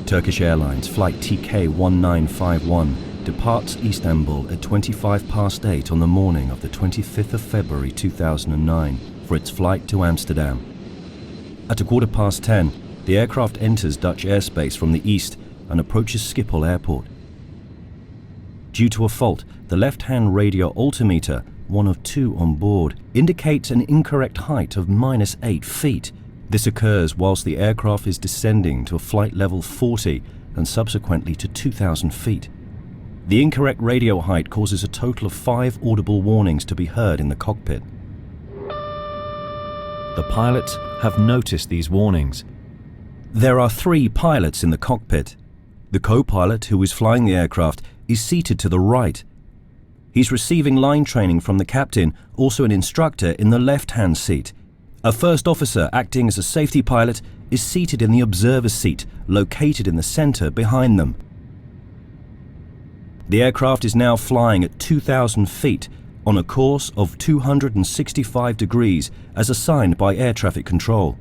Turkish Airlines flight TK1951 departs Istanbul at 8:25 on the morning of the 25th of February 2009 for its flight to Amsterdam. At 10:15, the aircraft enters Dutch airspace from the east and approaches Schiphol Airport. Due to a fault, the left-hand radio altimeter, one of two on board, indicates an incorrect height of -8 feet. This occurs whilst the aircraft is descending to a flight level 40 and subsequently to 2,000 feet. The incorrect radio height causes a total of 5 audible warnings to be heard in the cockpit. The pilots have noticed these warnings. There are 3 pilots in the cockpit. The co-pilot, who is flying the aircraft, is seated to the right. He's receiving line training from the captain, also an instructor, in the left-hand seat. A first officer, acting as a safety pilot, is seated in the observer's seat, located in the center behind them. The aircraft is now flying at 2,000 feet on a course of 265 degrees as assigned by air traffic control.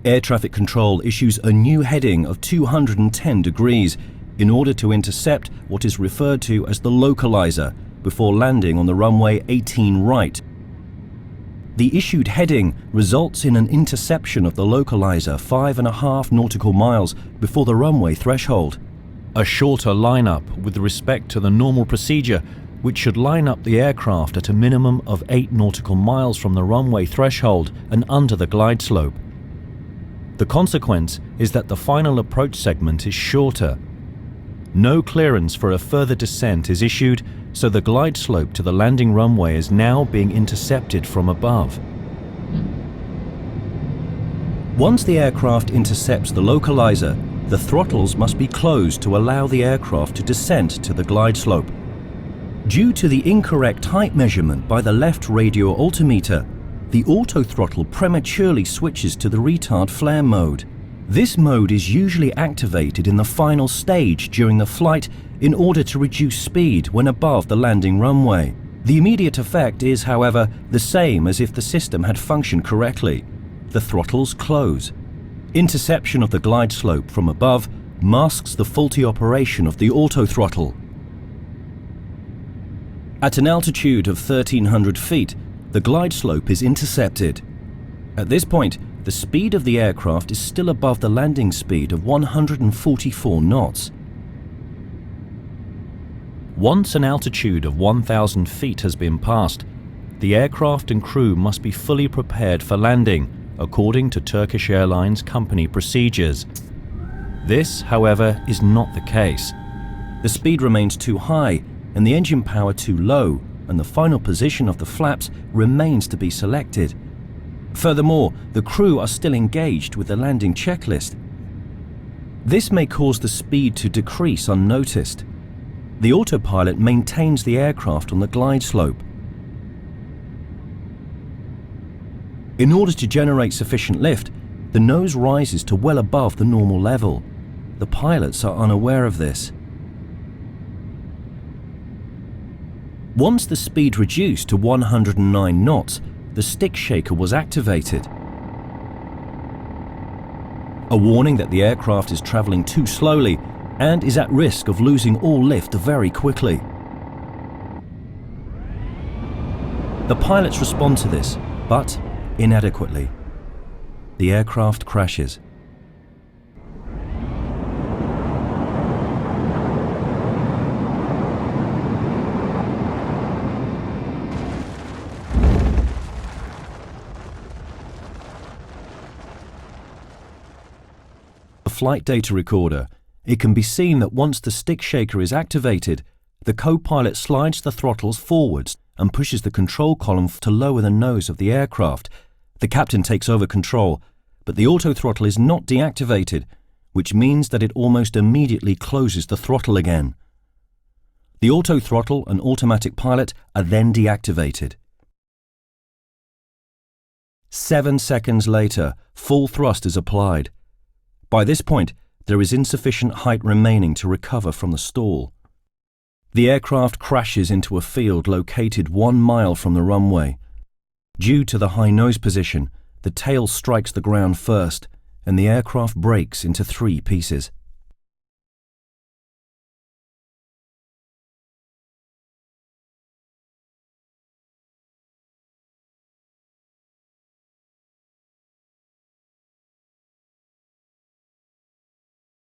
Air traffic control issues a new heading of 210 degrees in order to intercept what is referred to as the localizer before landing on the runway 18 right. The issued heading results in an interception of the localizer 5.5 nautical miles before the runway threshold. A shorter lineup with respect to the normal procedure, which should line up the aircraft at a minimum of 8 nautical miles from the runway threshold and under the glide slope. The consequence is that the final approach segment is shorter. No clearance for a further descent is issued, so the glide slope to the landing runway is now being intercepted from above. Once the aircraft intercepts the localizer, the throttles must be closed to allow the aircraft to descend to the glide slope. Due to the incorrect height measurement by the left radio altimeter, the auto throttle prematurely switches to the retard flare mode. This mode is usually activated in the final stage during the flight in order to reduce speed when above the landing runway. The immediate effect is, however, the same as if the system had functioned correctly. The throttles close. Interception of the glide slope from above masks the faulty operation of the auto throttle. At an altitude of 1,300 feet, the glide slope is intercepted. At this point, the speed of the aircraft is still above the landing speed of 144 knots. Once an altitude of 1,000 feet has been passed, the aircraft and crew must be fully prepared for landing, according to Turkish Airlines company procedures. This, however, is not the case. The speed remains too high and the engine power too low, and the final position of the flaps remains to be selected. Furthermore, the crew are still engaged with the landing checklist. This may cause the speed to decrease unnoticed. The autopilot maintains the aircraft on the glide slope. In order to generate sufficient lift, the nose rises to well above the normal level. The pilots are unaware of this. Once the speed reduced to 109 knots, the stick shaker was activated. A warning that the aircraft is traveling too slowly and is at risk of losing all lift very quickly. The pilots respond to this, but inadequately. The aircraft crashes. Flight data recorder, it can be seen that once the stick shaker is activated, the co-pilot slides the throttles forwards and pushes the control column to lower the nose of the aircraft. The captain takes over control, but the auto throttle is not deactivated, which means that it almost immediately closes the throttle again. The auto throttle and automatic pilot are then deactivated. 7 seconds later, full thrust is applied. By this point, there is insufficient height remaining to recover from the stall. The aircraft crashes into a field located 1 mile from the runway. Due to the high nose position, the tail strikes the ground first, and the aircraft breaks into 3 pieces.